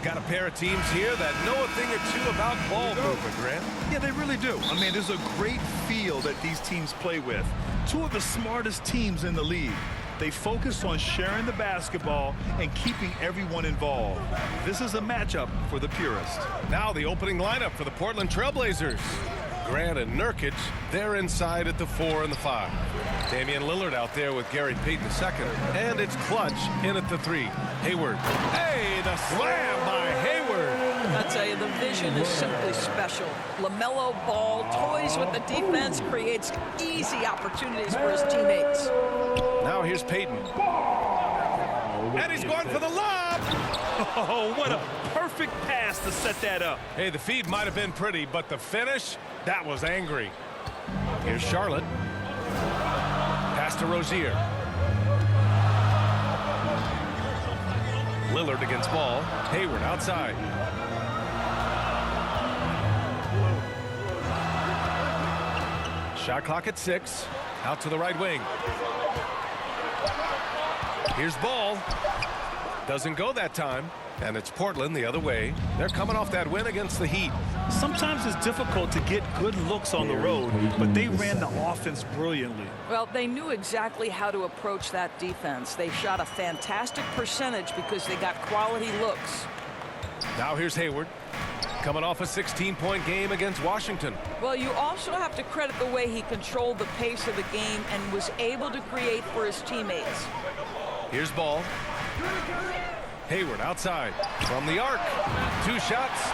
got a pair of teams here that know a thing or two about ball movement, Grant. Yeah, they really do. I mean, there's a great feel that these teams play with. Two of the smartest teams in the league. They focus on sharing the basketball and keeping everyone involved. This is a matchup for the purist. Now the opening lineup for the Portland Trailblazers. Grant and Nurkic, they're inside at the 4 and the 5. Damian Lillard out there with Gary Payton II. And it's Clutch in at the 3. Hayward. Hey, the slam by Hayward. I tell you, the vision is simply special. LaMelo Ball toys with the defense, creates easy opportunities for his teammates. Now here's Payton. And he's going for the lob. Oh, what a perfect pass to set that up. Hey, the feed might have been pretty, but the finish, that was angry. Here's Charlotte. Pass to Rozier. Lillard against Ball. Hayward outside. Shot clock at 6. Out to the right wing. Here's Ball. Doesn't go that time. And it's Portland the other way. They're coming off that win against the Heat. Sometimes it's difficult to get good looks on the road, but they ran the offense brilliantly. Well, they knew exactly how to approach that defense. They shot a fantastic percentage because they got quality looks. Now here's Hayward. Coming off a 16-point game against Washington. Well, you also have to credit the way he controlled the pace of the game and was able to create for his teammates. Here's Ball. Hayward outside from the arc. 2 shots.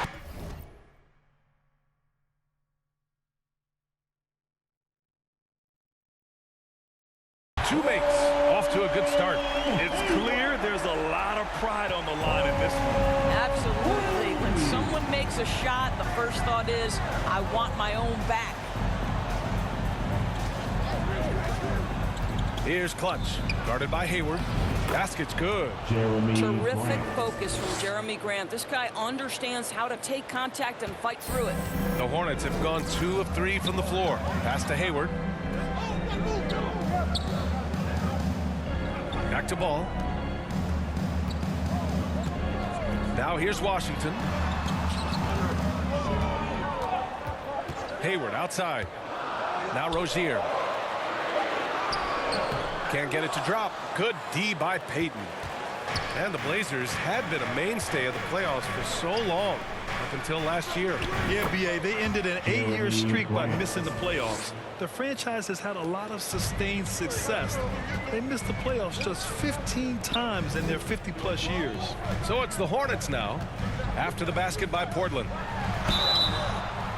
Two makes. Off to a good start. It's clear there's a lot of pride on the line in this one. Absolutely. When someone makes a shot, the first thought is, I want my own back. Here's Clutch. Guarded by Hayward. Basket's good. Terrific focus from Jeremy Grant. This guy understands how to take contact and fight through it. The Hornets have gone 2 of 3 from the floor. Pass to Hayward. Back to Ball. Now here's Washington. Hayward outside. Now Rozier. Can't get it to drop. Good D by Payton. And the Blazers had been a mainstay of the playoffs for so long, up until last year. Yeah, B.A., they ended an 8-year streak by missing the playoffs. The franchise has had a lot of sustained success. They missed the playoffs just 15 times in their 50-plus years. So it's the Hornets now, after the basket by Portland.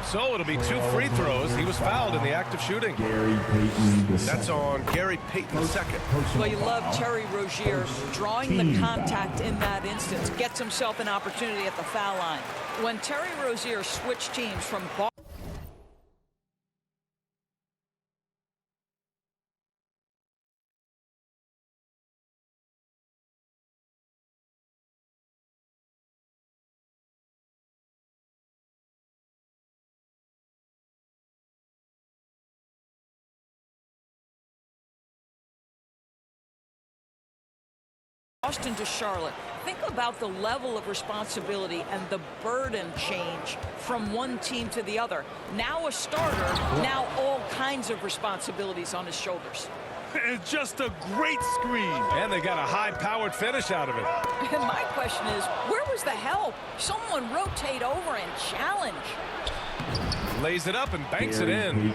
So it'll be 2 free throws. He was fouled in the act of shooting. That's on Gary Payton II. Well, you love Terry Rozier drawing the contact in that instance. Gets himself an opportunity at the foul line. When Terry Rozier switched teams from ball. Boston to Charlotte. Think about the level of responsibility and the burden change from one team to the other. Now a starter, now all kinds of responsibilities on his shoulders. It's just a great screen. And they got a high-powered finish out of it. And my question is, where was the help? Someone rotate over and challenge. Lays it up and banks it in.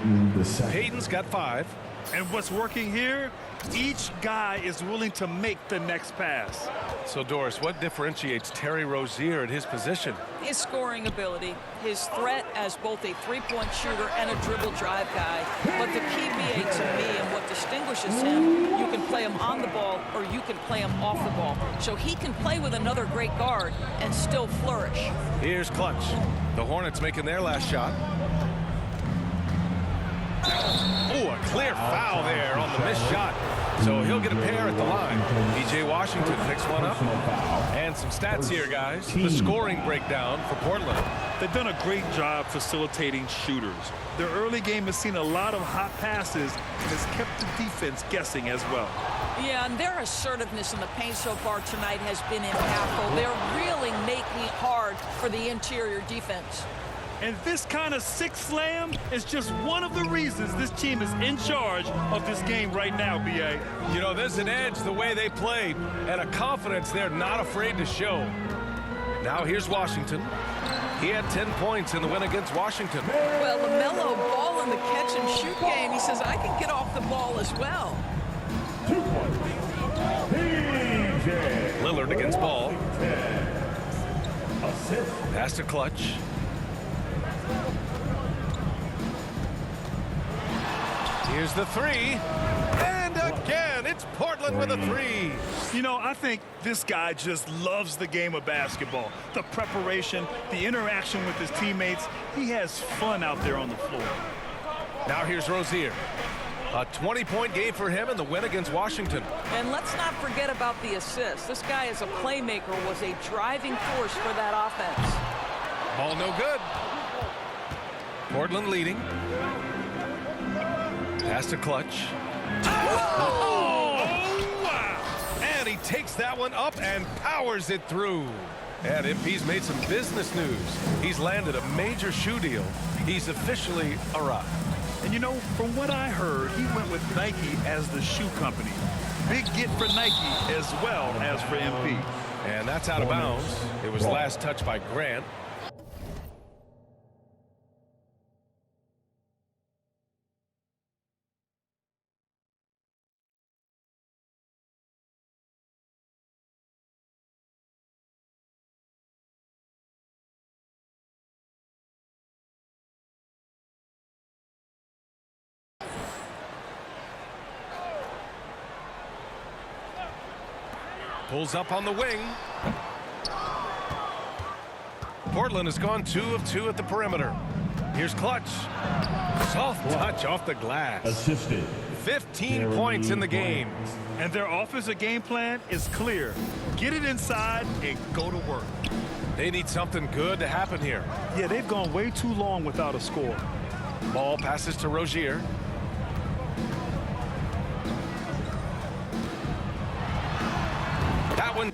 Payton's got 5. And what's working here? Each guy is willing to make the next pass. So, Doris, what differentiates Terry Rozier at his position? His scoring ability, his threat as both a three-point shooter and a dribble drive guy. But the key, BA, to me, and what distinguishes him, you can play him on the ball or you can play him off the ball. So he can play with another great guard and still flourish. Here's Clutch. The Hornets making their last shot. Oh, a clear foul there on the missed shot. So he'll get a pair at the line. P.J. Washington picks one up. And some stats here, guys. The scoring breakdown for Portland. They've done a great job facilitating shooters. Their early game has seen a lot of hot passes and has kept the defense guessing as well. Yeah, and their assertiveness in the paint so far tonight has been impactful. They're really making it hard for the interior defense. And this kind of sick slam is just one of the reasons this team is in charge of this game right now, B.A. You know, there's an edge the way they play and a confidence they're not afraid to show. Now here's Washington. He had 10 points in the win against Washington. Well, LaMelo Ball in the catch-and-shoot game, he says, I can get off the ball as well. Lillard against Ball. Pass to Clutch. Here's the three. And again, it's Portland with a three. You know, I think this guy just loves the game of basketball. The preparation, the interaction with his teammates. He has fun out there on the floor. Now here's Rozier. A 20-point game for him in the win against Washington. And let's not forget about the assist. This guy is a playmaker, was a driving force for that offense. Ball no good. Portland leading. Pass to Clutch. Oh, wow. And he takes that one up and powers it through. And MP's made some business news. He's landed a major shoe deal. He's officially a rock. And you know, from what I heard, he went with Nike as the shoe company. Big get for Nike as well as for MP. And that's out of bounds. It was last touched by Grant. Pulls up on the wing. Portland has gone 2 of 2 at the perimeter. Here's Clutch. Soft touch off the glass. Assisted. 15 points in the game. And their offensive game plan is clear. Get it inside and go to work. They need something good to happen here. Yeah, they've gone way too long without a score. Ball passes to Rozier. That one.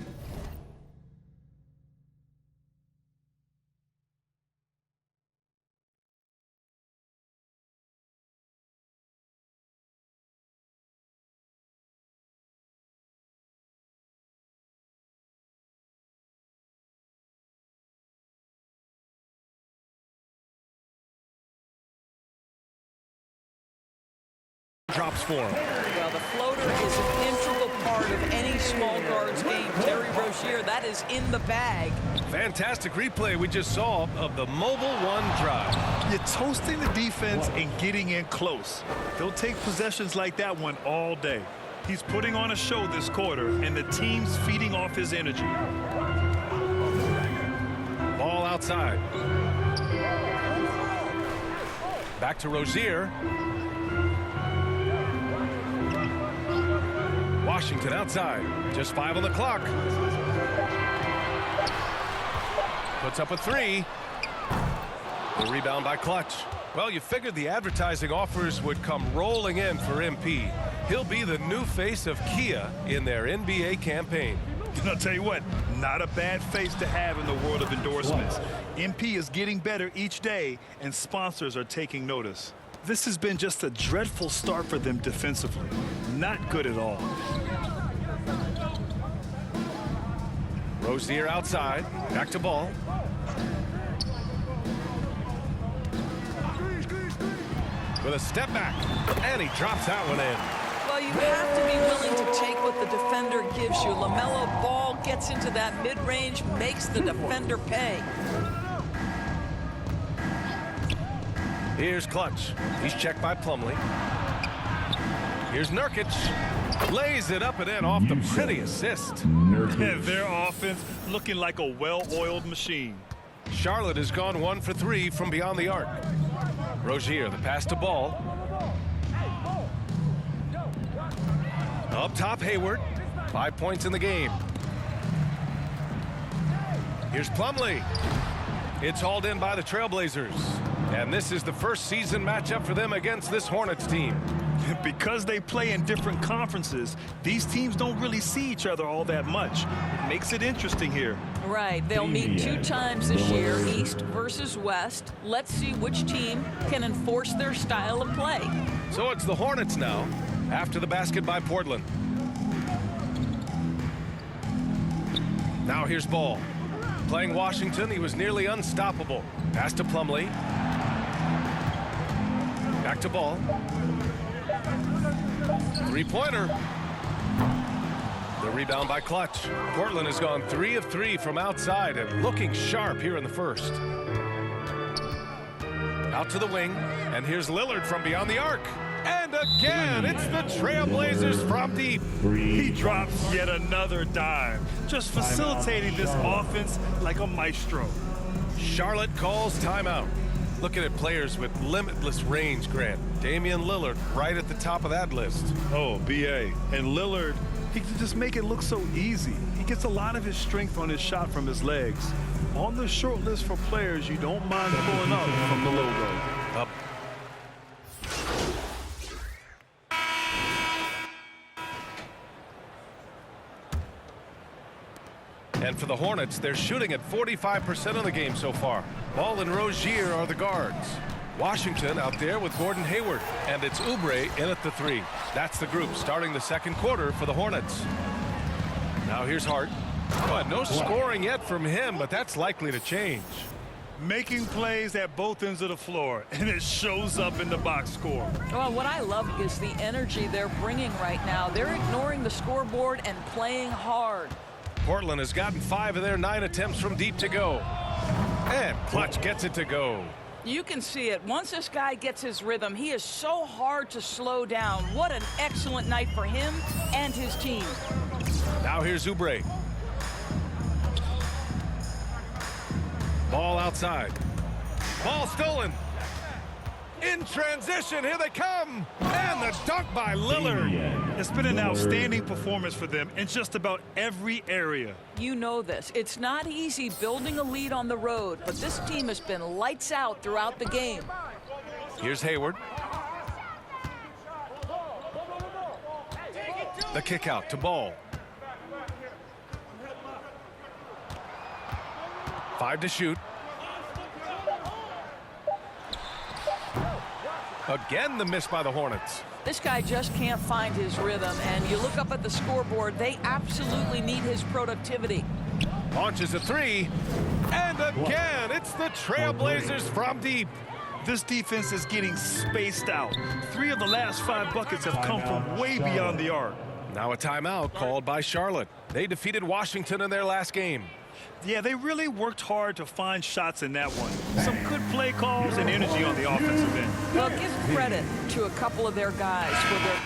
Drops for him. Well, the floater is an integral part of any small guard's game. Terry Rozier, that is in the bag. Fantastic replay we just saw of the mobile one drive. You're toasting the defense and getting in close. They'll take possessions like that one all day. He's putting on a show this quarter, and the team's feeding off his energy. Ball outside. Back to Rozier. Washington outside. Just 5 on the clock. Puts up a 3. The rebound by Clutch. Well, you figured the advertising offers would come rolling in for MP. He'll be the new face of Kia in their NBA campaign. And I'll tell you what, not a bad face to have in the world of endorsements. MP is getting better each day, and sponsors are taking notice. This has been just a dreadful start for them defensively. Not good at all. Rozier outside. Back to Ball. With a step back. And he drops that one in. Well, you have to be willing to take what the defender gives you. LaMelo Ball gets into that mid-range, makes the defender pay. Here's Clutch. He's checked by Plumlee. Here's Nurkic. Lays it up and in off the pretty assist. And their offense looking like a well-oiled machine. Charlotte has gone 1 for 3 from beyond the arc. Rozier, the pass to Ball. Up top, Hayward. 5 points in the game. Here's Plumlee. It's hauled in by the Trailblazers. And this is the first season matchup for them against this Hornets team. Because they play in different conferences, these teams don't really see each other all that much. It makes it interesting here. Right. They'll meet 2 times this year, East versus West. Let's see which team can enforce their style of play. So it's the Hornets now, after the basket by Portland. Now here's Ball. Playing Washington, he was nearly unstoppable. Pass to Plumlee. Back to Ball. Three-pointer. The rebound by Clutch. Portland has gone 3 of 3 from outside and looking sharp here in the first. Out to the wing, and here's Lillard from beyond the arc. And again, it's the Trailblazers from deep. He drops yet another dime, just facilitating this offense like a maestro. Charlotte calls timeout. Looking at players with limitless range, Grant. Damian Lillard right at the top of that list. Oh, B.A. And Lillard, he can just make it look so easy. He gets a lot of his strength on his shot from his legs. On the short list for players you don't mind pulling up from the logo. Up. And for the Hornets, they're shooting at 45% of the game so far. Ball and Rozier are the guards. Washington out there with Gordon Hayward. And it's Oubre in at the 3. That's the group starting the second quarter for the Hornets. Now here's Hart. Oh, no scoring yet from him, but that's likely to change. Making plays at both ends of the floor, and it shows up in the box score. Well, what I love is the energy they're bringing right now. They're ignoring the scoreboard and playing hard. Portland has gotten 5 of their 9 attempts from deep to go. And Clutch gets it to go. You can see it. Once this guy gets his rhythm, he is so hard to slow down. What an excellent night for him and his team. Now here's Oubre. Ball outside. Ball stolen. In transition, here they come. And the dunk by Lillard. It's been an outstanding performance for them in just about every area. You know this. It's not easy building a lead on the road, but this team has been lights out throughout the game. Here's Hayward. The kick out to Ball. 5 to shoot. Again, the miss by the Hornets. This guy just can't find his rhythm, and you look up at the scoreboard, they absolutely need his productivity. Launches a 3, and again, it's the Trailblazers from deep. This defense is getting spaced out. 3 of the last 5 buckets have come from way beyond the arc. Now a timeout called by Charlotte. They defeated Washington in their last game. Yeah, they really worked hard to find shots in that one. Some good play calls and energy on the offensive end. Well, give credit to a couple of their guys for their...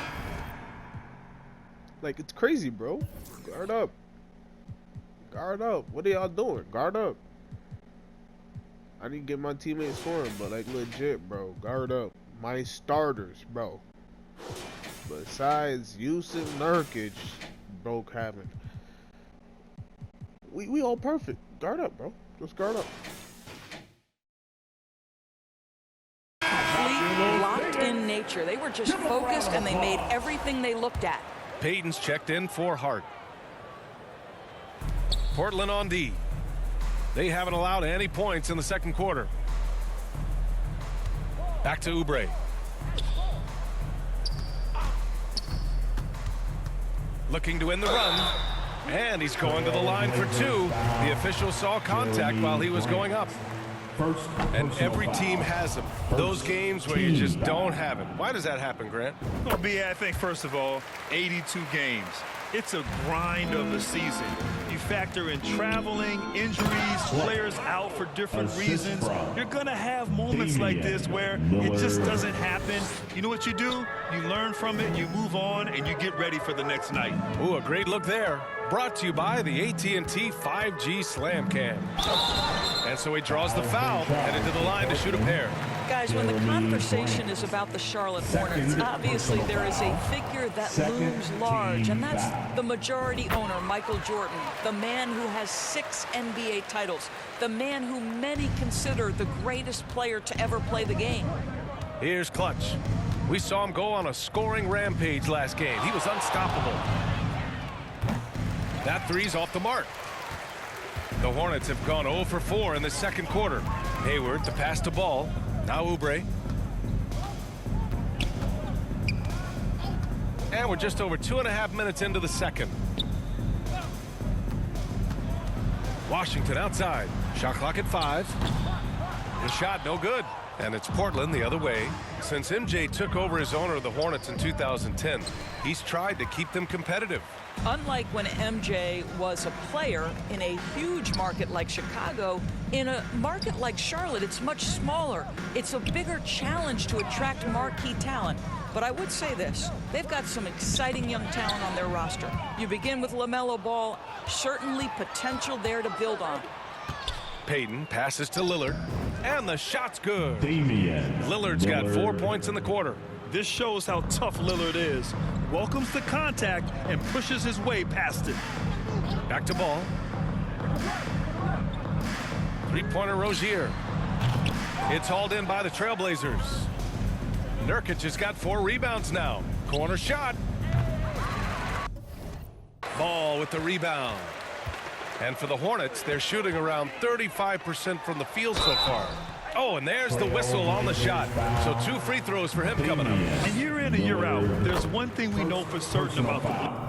Like, it's crazy, bro. Guard up. Guard up. What are y'all doing? Guard up. I didn't get my teammates scoring, but, like, legit, bro. Guard up. My starters, bro. Besides Yusuf Nurkic, broke having. We all perfect. Guard up, bro. Just guard up. Complete, locked-in nature. They were just focused, and they made everything they looked at. Payton's checked in for Hart. Portland on D. They haven't allowed any points in the second quarter. Back to Oubre. Looking to win the run. And he's going to the line for 2. The official saw contact while he was going up. And every team has them. Those games where you just don't have it. Why does that happen, Grant? Well, I think, first of all, 82 games. It's a grind of a season. You factor in traveling, injuries, players out for different reasons. You're going to have moments like this where it just doesn't happen. You know what you do? You learn from it, you move on, and you get ready for the next night. Ooh, a great look there. Brought to you by the AT&T 5G Slam Cam. And so he draws the foul, headed to the line to shoot a pair. Guys, when the conversation is about the Charlotte Hornets, obviously there is a figure that looms large, and that's the majority owner, Michael Jordan, the man who has 6 NBA titles, the man who many consider the greatest player to ever play the game. Here's Clutch. We saw him go on a scoring rampage last game. He was unstoppable. That three's off the mark. The Hornets have gone 0 for 4 in the second quarter. Hayward to pass the ball. Now Oubre. And we're just over 2.5 minutes into the second. Washington outside. Shot clock at 5. The shot no good. And it's Portland the other way. Since MJ took over as owner of the Hornets in 2010, he's tried to keep them competitive. Unlike when MJ was a player in a huge market like Chicago, in a market like Charlotte, it's much smaller. It's a bigger challenge to attract marquee talent. But I would say this, they've got some exciting young talent on their roster. You begin with LaMelo Ball, certainly potential there to build on. Payton passes to Lillard, and the shot's good. Damian Lillard's got Lillard. 4 points in the quarter. This shows how tough Lillard is. Welcomes the contact and pushes his way past it. Back to Ball. Three-pointer Rozier. It's hauled in by the Trailblazers. Nurkic has got 4 rebounds now. Corner shot. Ball with the rebound. And for the Hornets, they're shooting around 35% from the field so far. Oh, and there's the whistle on the shot. So 2 free throws for him coming up. And year in and year out, there's one thing we know for certain about the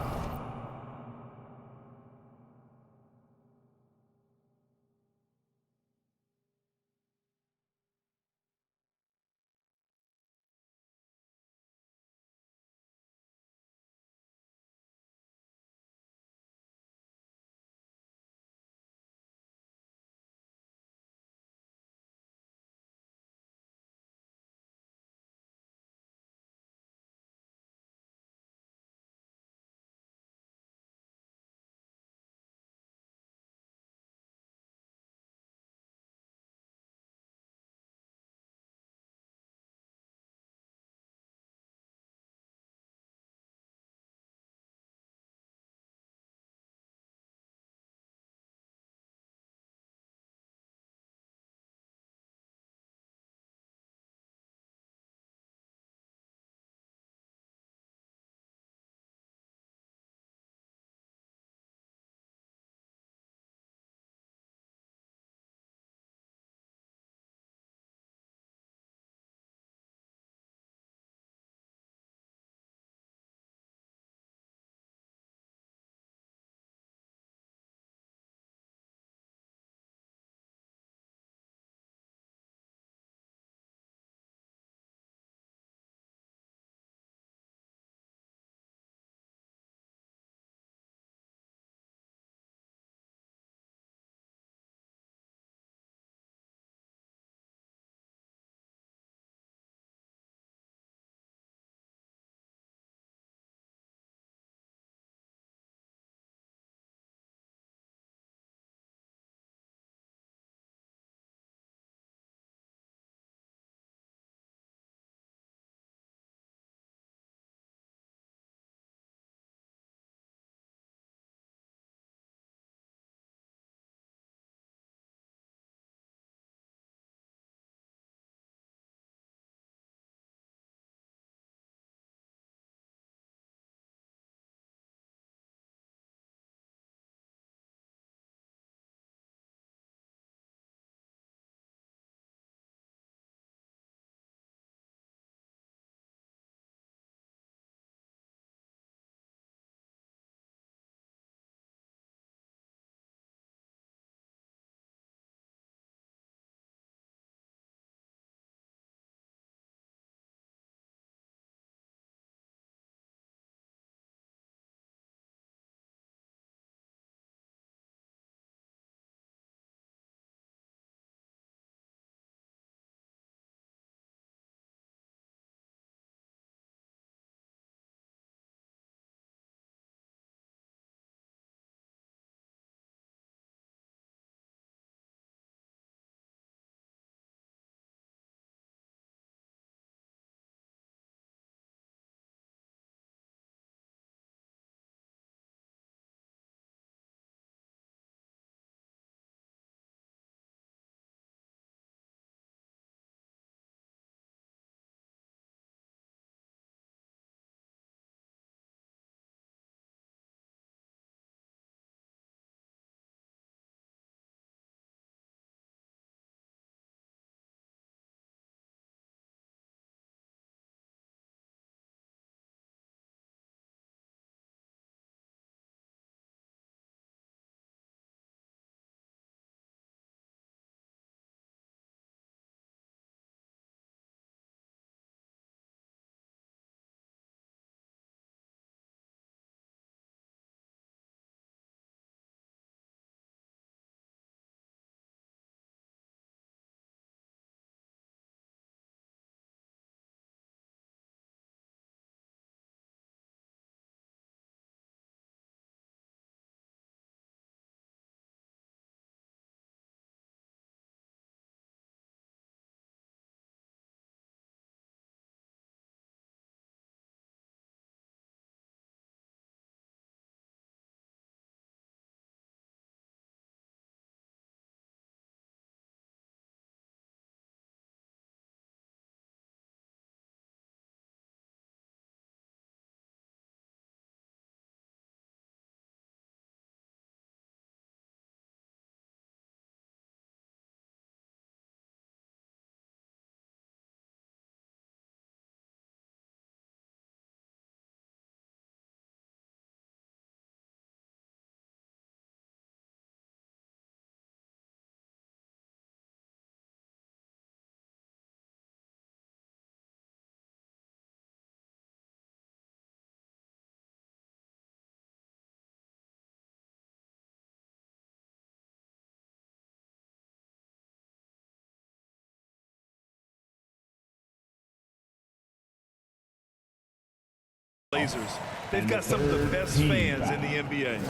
Blazers. They've got some of the best fans in the NBA.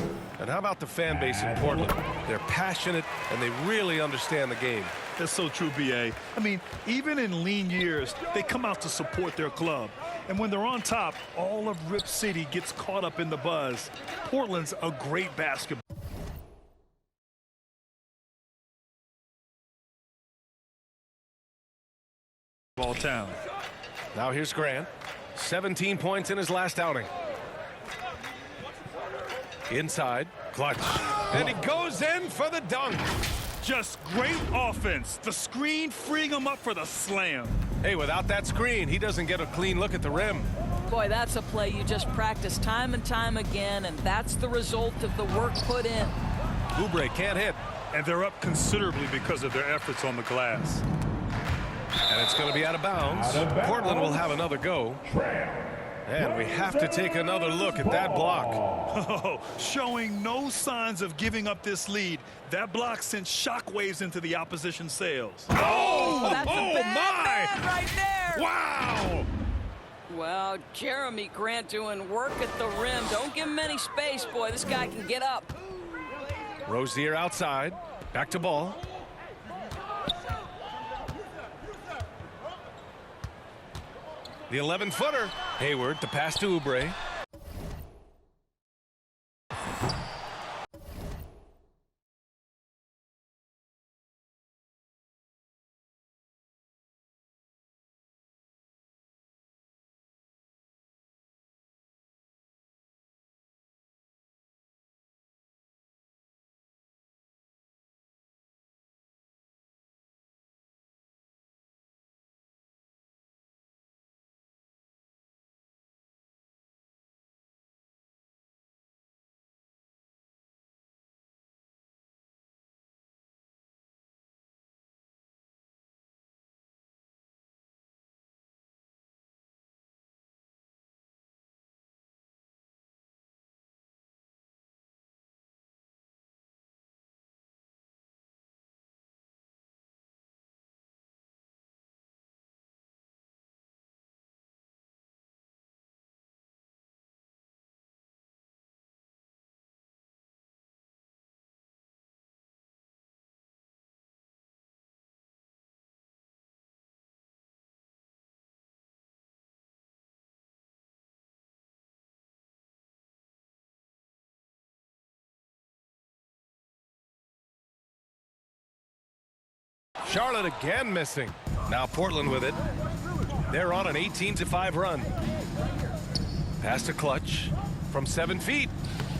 And how about the fan base in Portland? They're passionate, and they really understand the game. That's so true, B.A. I mean, even in lean years, they come out to support their club. And when they're on top, all of Rip City gets caught up in the buzz. Portland's a great basketball town. Now here's Grant. 17 points in his last outing. Inside, clutch. And he goes in for the dunk. Just great offense. The screen freeing him up for the slam. Hey, without that screen, he doesn't get a clean look at the rim. Boy, that's a play you just practice time and time again, and that's the result of the work put in. Oubre can't hit. And they're up considerably because of their efforts on the glass. And it's going to be out of bounds. Portland will have another go. And we have to take another look at that block. Oh, showing no signs of giving up this lead. That block sent shockwaves into the opposition sails. Oh, That's a bad right there. Wow! Well, Jeremy Grant doing work at the rim. Don't give him any space, boy. This guy can get up. Rozier outside. Back to ball. The 11-footer. Hayward, the pass to Oubre. Charlotte again missing. Now Portland with it. They're on an 18-5 run. Pass to Clutch from 7 feet.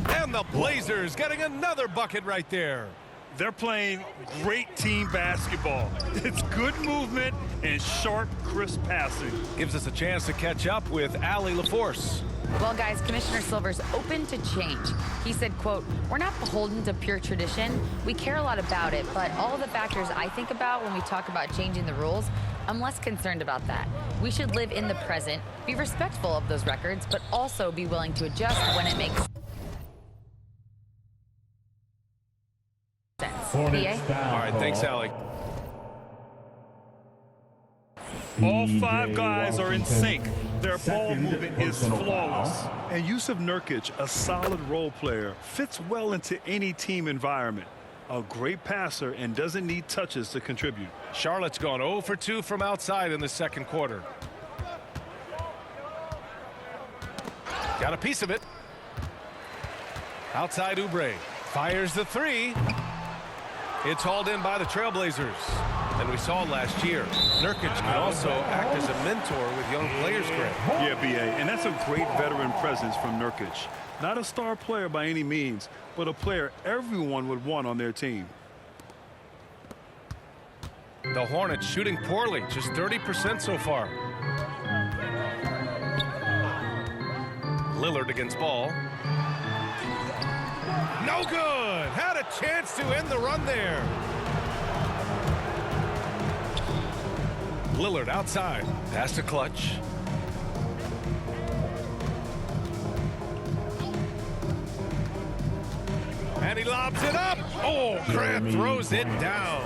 And the Blazers getting another bucket right there. They're playing great team basketball. It's good movement and sharp, crisp passing. Gives us a chance to catch up with Allie LaForce. Well, guys, Commissioner Silver's open to change. He said, quote, "We're not beholden to pure tradition. We care a lot about it, but all of the factors I think about when we talk about changing the rules, I'm less concerned about that. We should live in the present, be respectful of those records, but also be willing to adjust when it makes sense." BA? All right, thanks, Allie. All 5 guys are in sync. Their ball movement is flawless. And Yusuf Nurkic, a solid role player, fits well into any team environment. A great passer and doesn't need touches to contribute. Charlotte's gone 0 for 2 from outside in the second quarter. Got a piece of it. Outside Oubre. Fires the 3. It's hauled in by the Trailblazers. And we saw it last year. Nurkic can also act as a mentor with young players, Greg. Yeah, B.A., and that's a great veteran presence from Nurkic. Not a star player by any means, but a player everyone would want on their team. The Hornets shooting poorly, just 30% so far. Lillard against ball. No good! Had a chance to end the run there. Lillard outside. Pass to Clutch. And he lobs it up. Oh, Grant throws it down.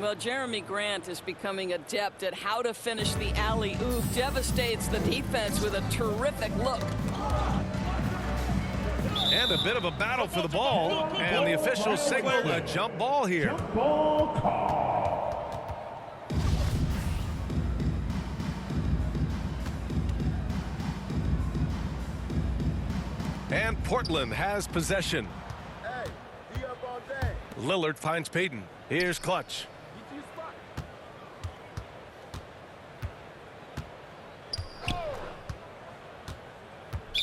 Well, Jeremy Grant is becoming adept at how to finish the alley-oop. Devastates the defense with a terrific look. And a bit of a battle for the ball. And the officials signaled a jump ball here. Ball call. And Portland has possession. Hey, be up all day. Lillard finds Payton. Here's Clutch. Get to your spot.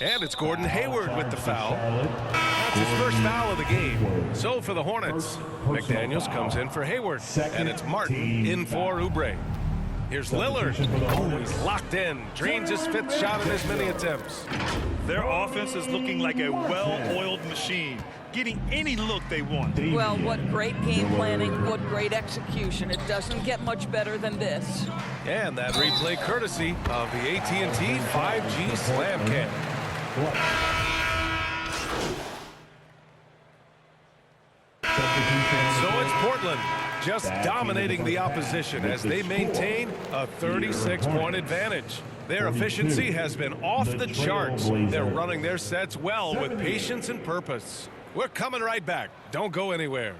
And it's Gordon Hayward with the foul. That's his first foul of the game. So for the Hornets, McDaniels comes in for Hayward. And it's Martin in for Oubre. Here's Lillard. Oh, he's locked in. Drains his fifth shot in as many attempts. Their offense is looking like a well-oiled machine, getting any look they want. Well, what great game planning, what great execution. It doesn't get much better than this. And that replay courtesy of the AT&T 5G Slam Cam. So it's Portland just dominating the opposition as they maintain a 36-point advantage. Their efficiency has been off the charts. They're running their sets well with patience and purpose. We're coming right back. Don't go anywhere.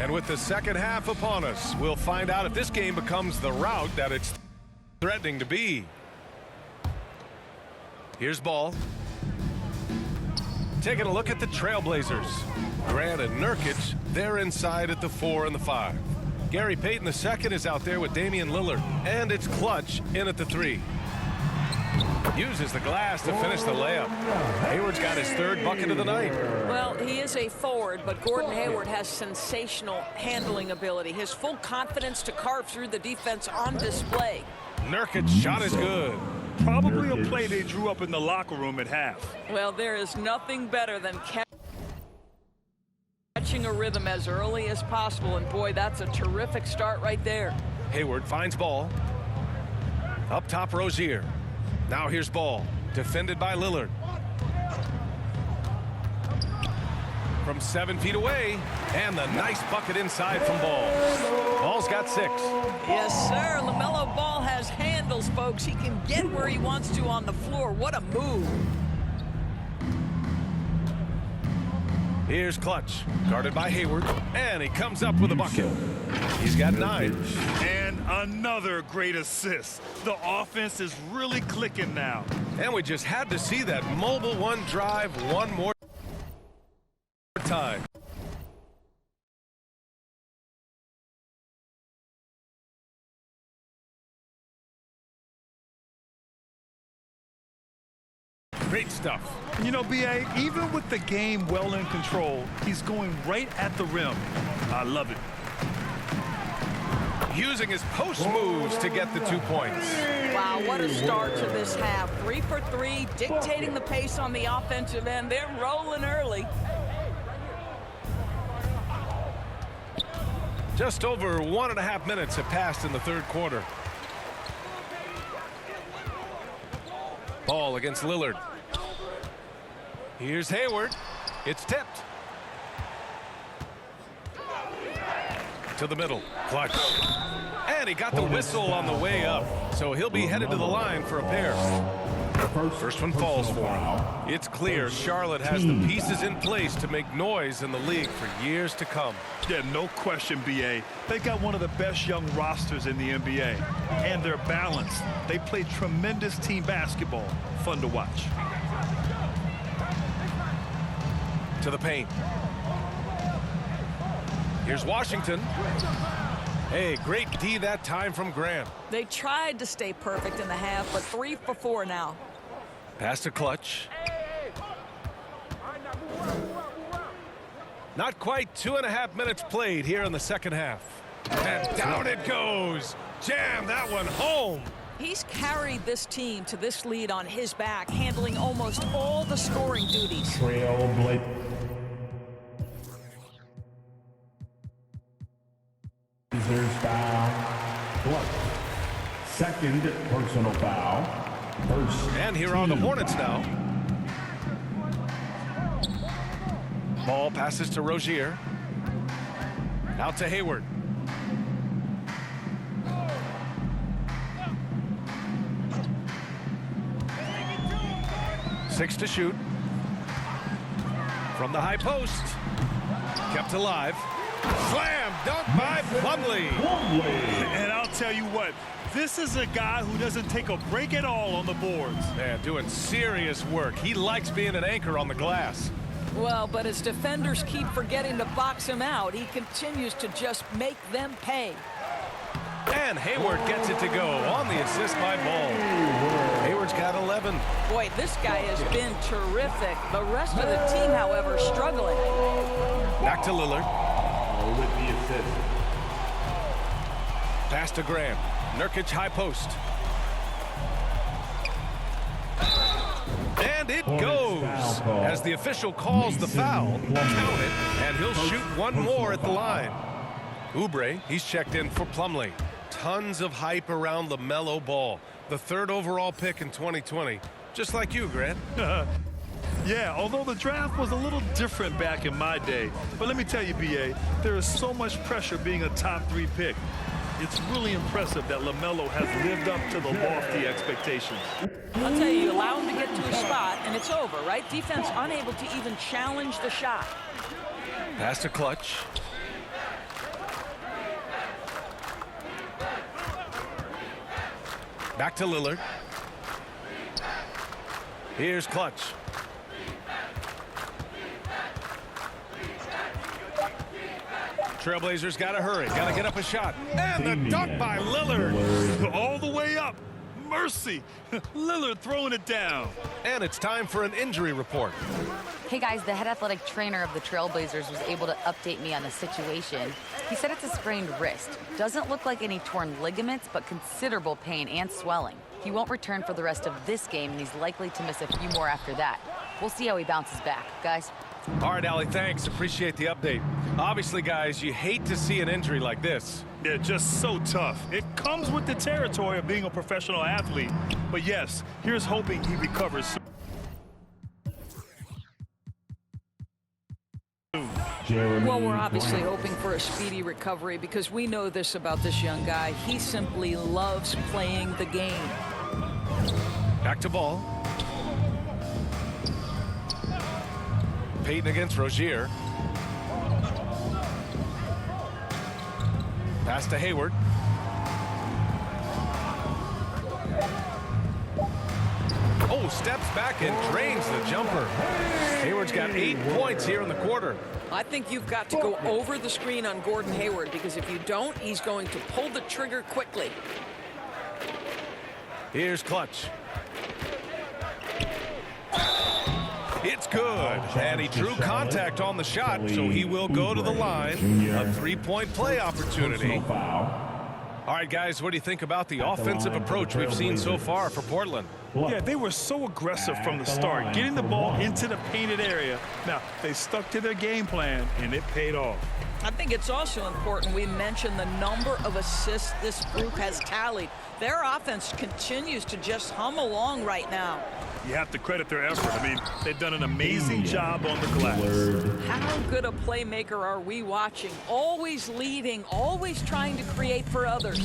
And with the second half upon us, we'll find out if this game becomes the rout that it's threatening to be. Here's Ball. Taking a look at the Trailblazers. Grant and Nurkic, they're inside at the 4 and the 5. Gary Payton II is out there with Damian Lillard. And it's Clutch in at the 3. Uses the glass to finish the layup. Hayward's got his third bucket of the night. Well, he is a forward, but Gordon Hayward has sensational handling ability. His full confidence to carve through the defense on display. Nurkic's shot is good. Probably a play they drew up in the locker room at half. Well, there is nothing better than catching a rhythm as early as possible, and boy, that's a terrific start right there. Hayward finds Ball. Up top, Rozier. Now here's Ball, defended by Lillard. From 7 feet away, and the nice bucket inside from Ball. Ball's got 6. Yes, sir. LaMelo Ball has handles, folks. He can get where he wants to on the floor. What a move. Here's Clutch, guarded by Hayward, and he comes up with a bucket. He's got 9. And another great assist. The offense is really clicking now. And we just had to see that mobile one drive one more time. Great stuff. You know, B.A., even with the game well in control, he's going right at the rim. I love it. Using his post moves to get the 2 points. Wow, what a start to this half. 3 for 3, dictating the pace on the offensive end. They're rolling early. Just over 1.5 minutes have passed in the third quarter. Ball against Lillard. Here's Hayward. It's tipped. To the middle. Clutch. And he got the whistle on the way up. So he'll be headed to the line for a pair. First one falls for him. It's clear Charlotte has the pieces in place to make noise in the league for years to come. Yeah, no question, B.A. They got one of the best young rosters in the NBA. And they're balanced. They play tremendous team basketball. Fun to watch. To the paint. Here's Washington. Hey, great D that time from Grant. They tried to stay perfect in the half, but 3 for 4 now. Pass to Clutch. Not quite 2.5 minutes played here in the second half. And down it goes. Jam that one home. He's carried this team to this lead on his back, handling almost all the scoring duties. Trailblazers foul. Clutch. Second personal foul. First. And here are the Hornets now. Ball passes to Rozier. Out to Hayward. Six to shoot. From the high post. Kept alive. Slam dunk by Plumlee. And I'll tell you what, this is a guy who doesn't take a break at all on the boards. Man, doing serious work. He likes being an anchor on the glass. Well, but as defenders keep forgetting to box him out, he continues to just make them pay. And Hayward gets it to go on the assist by Ball. Hayward's got 11. Boy, this guy has been terrific. The rest of the team, however, struggling. Back to Lillard. With the assist. Pass to Graham. Nurkic high post. And it goes as the official calls the foul. Count it, and he'll shoot one more at the line. Oubre, he's checked in for Plumlee. Tons of hype around LaMelo Ball, the 3rd overall pick in 2020. Just like you, Grant. Yeah, although the draft was a little different back in my day. But let me tell you, B.A., there is so much pressure being a top 3 pick. It's really impressive that LaMelo has lived up to the lofty expectations. I'll tell you, allow him to get to his spot, and it's over, right? Defense unable to even challenge the shot. Pass to Clutch. Back to Lillard. Here's Clutch. Trailblazers got to hurry. Got to get up a shot. And the dunk by Lillard. All the way up. Mercy. Lillard throwing it down. And it's time for an injury report. Hey guys, the head athletic trainer of the Trailblazers was able to update me on the situation. He said it's a sprained wrist. Doesn't look like any torn ligaments, but considerable pain and swelling. He won't return for the rest of this game, and he's likely to miss a few more after that. We'll see how he bounces back, guys. All right, Allie, thanks. Appreciate the update. Obviously, guys, you hate to see an injury like this. Yeah, just so tough. It comes with the territory of being a professional athlete. But yes, here's hoping he recovers soon. Well, we're obviously hoping for a speedy recovery because we know this about this young guy. He simply loves playing the game. Back to Ball. Payton against Rozier. Pass to Hayward. Oh, steps back and drains the jumper. Hayward's got 8 points here in the quarter. I think you've got to go over the screen on Gordon Hayward because if you don't, he's going to pull the trigger quickly. Here's Clutch. It's good. And he drew contact on the shot, so he will go to the line. A three-point play opportunity. All right, guys, what do you think about the offensive approach we've seen so far for Portland? Yeah, they were so aggressive from the start, getting the ball into the painted area. Now, they stuck to their game plan, and it paid off. I think it's also important we mention the number of assists this group has tallied. Their offense continues to just hum along right now. You have to credit their effort. I mean, they've done an amazing job on the glass. How good a playmaker are we watching? Always leading, always trying to create for others.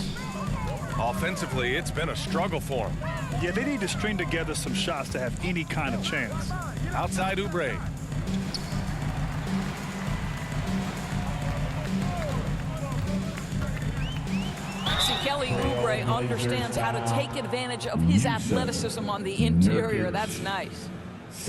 Offensively, it's been a struggle for him. Yeah, they need to string together some shots to have any kind of chance. Outside Oubre. See, Kelly Oubre understands how to take advantage of his athleticism on the interior. That's nice.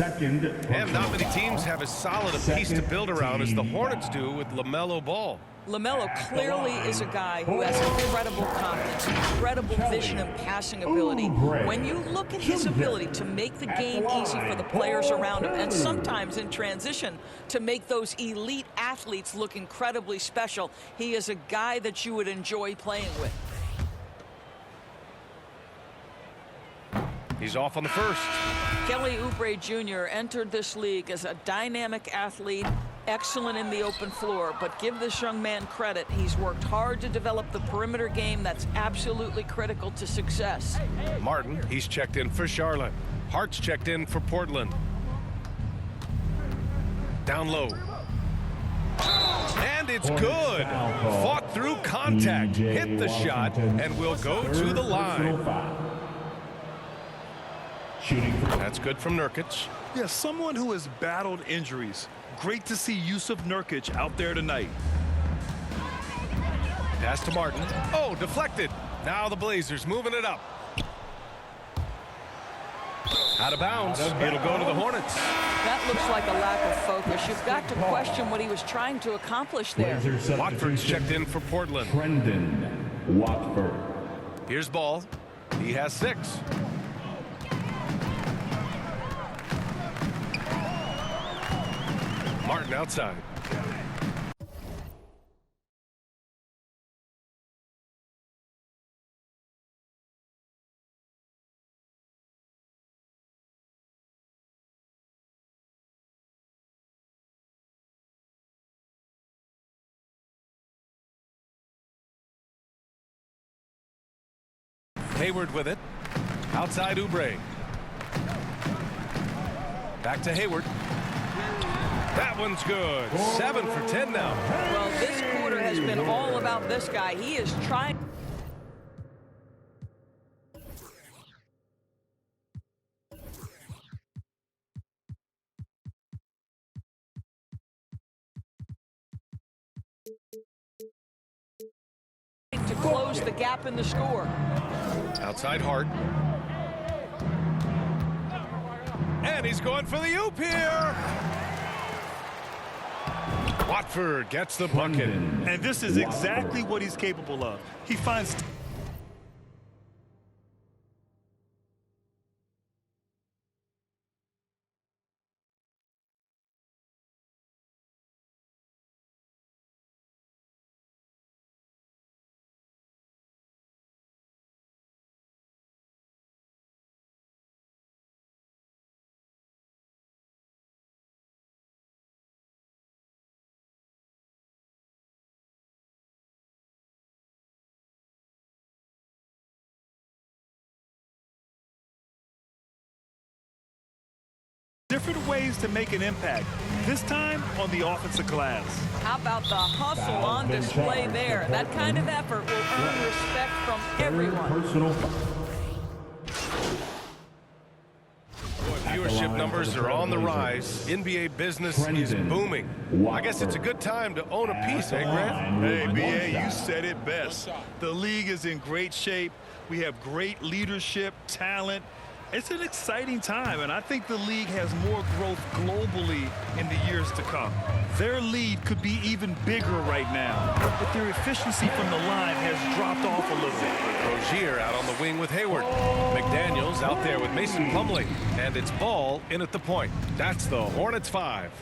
And not many teams have as solid a piece to build around as the Hornets do with LaMelo Ball. LaMelo clearly is a guy who has incredible confidence, incredible vision and passing ability. When you look at his ability to make the game easy for the players around him, and sometimes in transition to make those elite athletes look incredibly special, he is a guy that you would enjoy playing with. He's off on the first. Kelly Oubre Jr. entered this league as a dynamic athlete, excellent in the open floor, but give this young man credit. He's worked hard to develop the perimeter game that's absolutely critical to success. Martin, he's checked in for Charlotte. Hart's checked in for Portland. Down low. And it's good. Fought through contact, hit the shot, and will go to the line. That's good from Nurkic. Yeah, someone who has battled injuries. Great to see Yusuf Nurkic out there tonight. Pass to Martin. Oh, deflected. Now the Blazers moving it up. Out of bounds. It'll go to the Hornets. That looks like a lack of focus. You've got to question what he was trying to accomplish there. Watford's checked in for Portland. Brendan Watford. Here's Ball. He has 6. Martin outside. Hayward with it. Outside Oubre. Back to Hayward. That one's good. 7 for 10 now. Well, this quarter has been all about this guy. He is trying. To close the gap in the score. Outside Hart. And he's going for the oop here. Watford gets the bucket. And this is exactly what he's capable of. He finds different ways to make an impact. This time on the offensive glass. How about the hustle on display there? That kind of effort will earn respect from everyone. Viewership numbers are on the rise. NBA business is booming. I guess it's a good time to own a piece, eh, Grant? Hey, B.A., you said it best. The league is in great shape. We have great leadership, talent. It's an exciting time, and I think the league has more growth globally in the years to come. Their lead could be even bigger right now, but their efficiency from the line has dropped off a little bit. Rozier out on the wing with Hayward. McDaniels out there with Mason Plumlee. And it's Ball in at the point. That's the Hornets 5.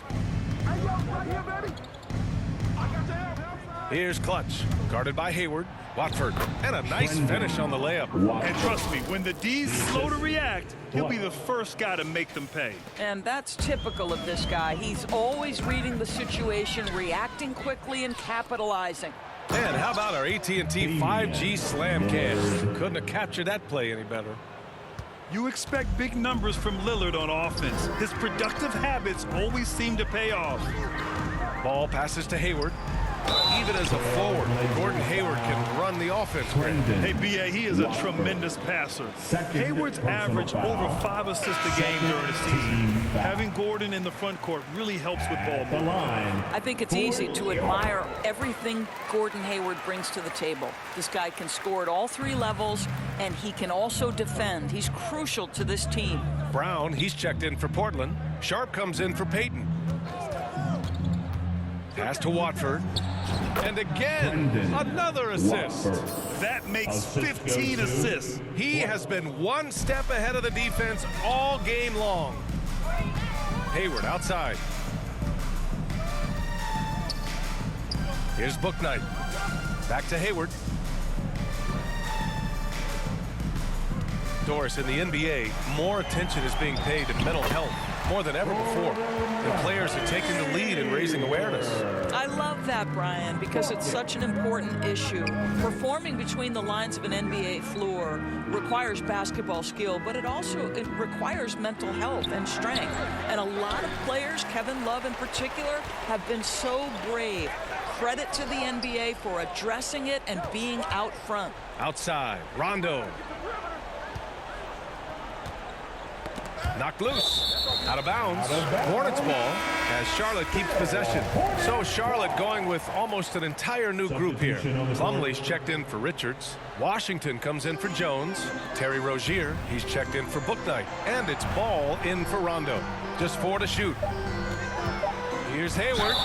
Here's Clutch, guarded by Hayward. Watford, and a nice finish on the layup. And trust me, when the D's slow to react, he'll be the first guy to make them pay. And that's typical of this guy. He's always reading the situation, reacting quickly, and capitalizing. And how about our AT&T 5G slam cam? Couldn't have captured that play any better. You expect big numbers from Lillard on offense. His productive habits always seem to pay off. Ball passes to Hayward. Even as a forward, Gordon Hayward can run the offense. Hey, B.A., he is a tremendous passer. Hayward's averaged over 5 assists a game during the season. Having Gordon in the front court really helps with ball movement. I think it's easy to admire everything Gordon Hayward brings to the table. This guy can score at all 3 levels, and he can also defend. He's crucial to this team. Brown, he's checked in for Portland. Sharp comes in for Peyton. Pass to Watford. And again, another assist. Watford. That makes Assist 15 goes to- assists. He has been one step ahead of the defense all game long. Hayward outside. Here's Booknight. Back to Hayward. Doris, in the NBA, more attention is being paid to mental health more than ever before. And players are taking the lead in raising awareness. I love that, Brian, because it's such an important issue. Performing between the lines of an NBA floor requires basketball skill, but it requires mental health and strength. And a lot of players, Kevin Love in particular, have been so brave. Credit to the NBA for addressing it and being out front. Outside, Rondo. Knocked loose. Out of bounds. Hornets ball as Charlotte keeps possession. So Charlotte going with almost an entire new group here. Plumlee's checked in for Richards. Washington comes in for Jones. Terry Rozier, he's checked in for Booknight. And it's ball in for Rondo. Just 4 to shoot. Here's Hayward.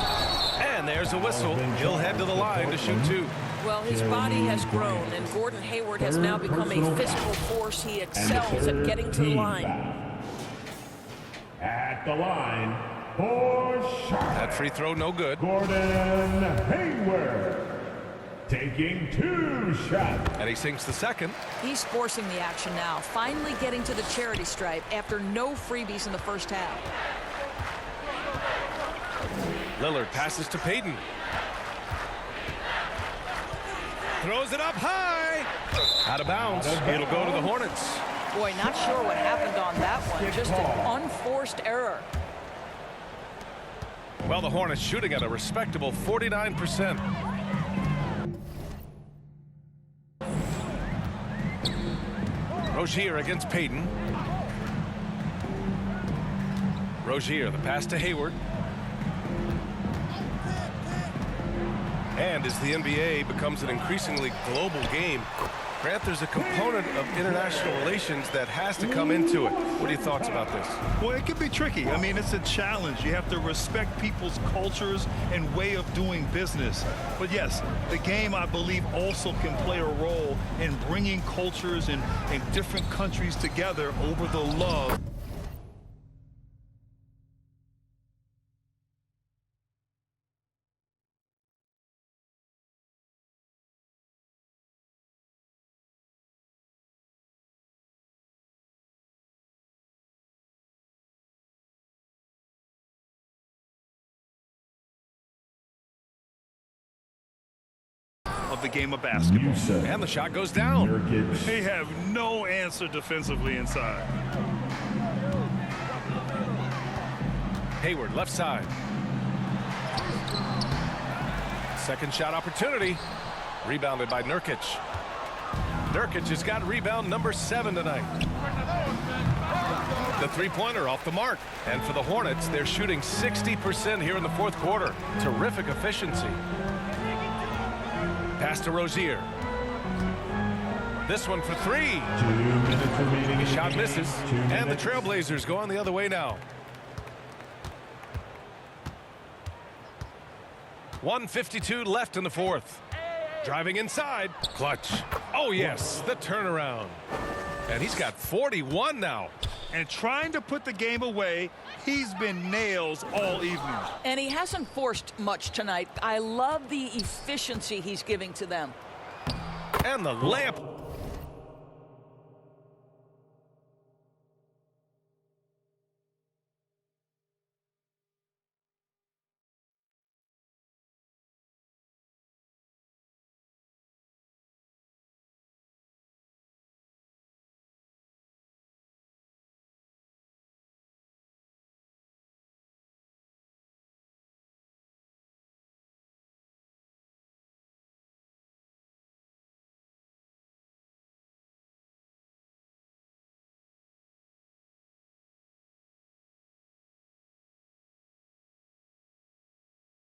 And there's a whistle. He'll head to the line to shoot 2. Well, his body has grown, and Gordon Hayward has now become a physical force. He excels at getting to the line. At the line for Charlotte. That free throw no good. Gordon Hayward taking 2 shots. And he sinks the second. He's forcing the action now, finally getting to the charity stripe after no freebies in the first half. Lillard passes to Payton. Throws it up high. Out of bounds. It'll go to the Hornets. Boy, not sure what happened on that one. Just an unforced error. Well, the Hornets shooting at a respectable 49%. Rozier against Payton. Rozier, the pass to Hayward. And as the NBA becomes an increasingly global game, Grant, there's a component of international relations that has to come into it. What are your thoughts about this? Well, it can be tricky. I mean, it's a challenge. You have to respect people's cultures and way of doing business. But yes, the game, I believe, also can play a role in bringing cultures in different countries together over the love. Of the game of basketball. And the shot goes down. They have no answer defensively inside. Hayward, left side. Second shot opportunity. Rebounded by Nurkic. Nurkic has got rebound number 7 tonight. The three-pointer off the mark. And for the Hornets, they're shooting 60% here in the fourth quarter. Terrific efficiency. Pass to Rozier. This one for 3. 2 minutes remaining. The shot misses. And the Trailblazers go on the other way now. 1:52 left in the fourth. Driving inside. Clutch. Oh, yes. The turnaround. And he's got 41 now. And trying to put the game away, he's been nails all evening. And he hasn't forced much tonight. I love the efficiency he's giving to them. And the layup.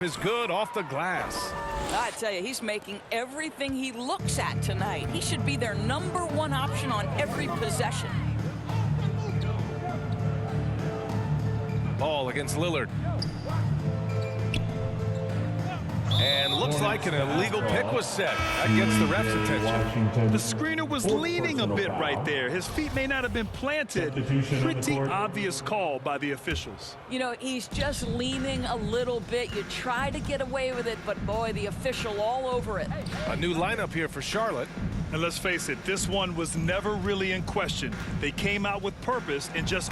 Is good off the glass. I tell you, he's making everything he looks at tonight. He should be their #1 option on every possession. Ball against Lillard. And looks like an illegal pick was set. That gets the ref's attention. The screener was leaning a bit right there. His feet may not have been planted. Pretty obvious call by the officials. You know, he's just leaning a little bit. You try to get away with it, but boy, the official all over it. A new lineup here for Charlotte. And let's face it, this one was never really in question. They came out with purpose and just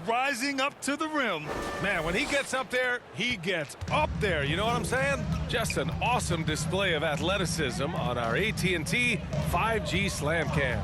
rising up to the rim. Man, when he gets up there, he gets up there. You know what I'm saying? Just an awesome display of athleticism on our AT&T 5G Slam Cam.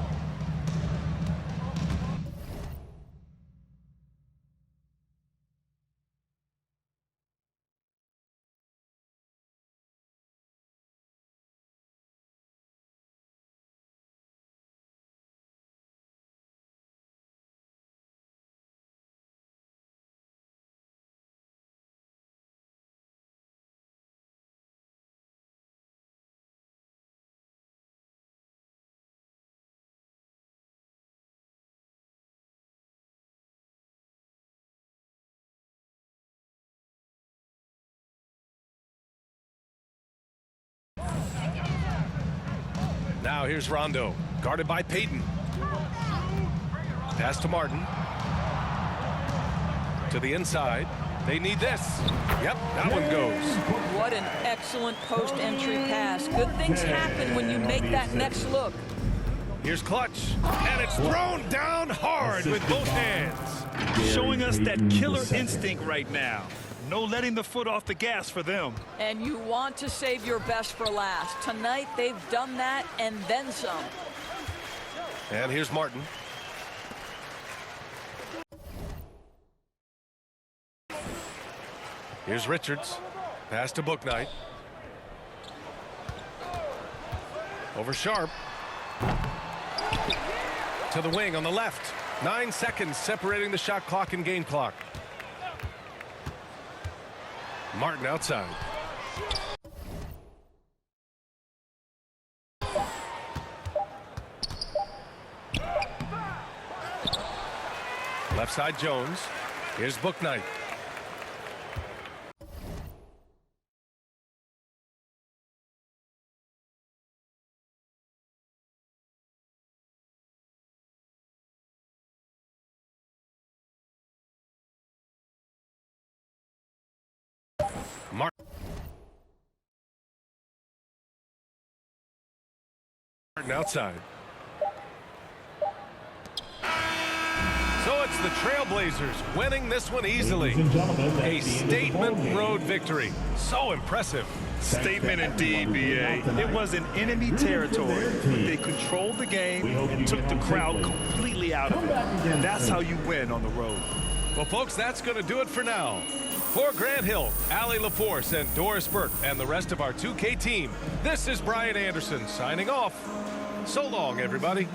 Now here's Rondo, guarded by Payton. Pass to Martin. To the inside. They need this. Yep, that one goes. What an excellent post-entry pass. Good things happen when you make that next look. Here's Clutch, and it's thrown down hard with both hands. Showing us that killer instinct right now. No letting the foot off the gas for them. And you want to save your best for last. Tonight, they've done that and then some. And here's Martin. Here's Richards. Pass to Bouknight. Over Sharp. To the wing on the left. 9 seconds separating the shot clock and game clock. Martin outside. Left side Jones. Here's Bouknight. Martin outside. So it's the Trailblazers winning this one easily. A statement road victory. So impressive. Statement indeed, B.A. It was in enemy territory. They controlled the game and took the crowd completely out of it. And that's how you win on the road. Well, folks, that's going to do it for now. For Grant Hill, Allie LaForce, and Doris Burke, and the rest of our 2K team, this is Brian Anderson signing off. So long, everybody.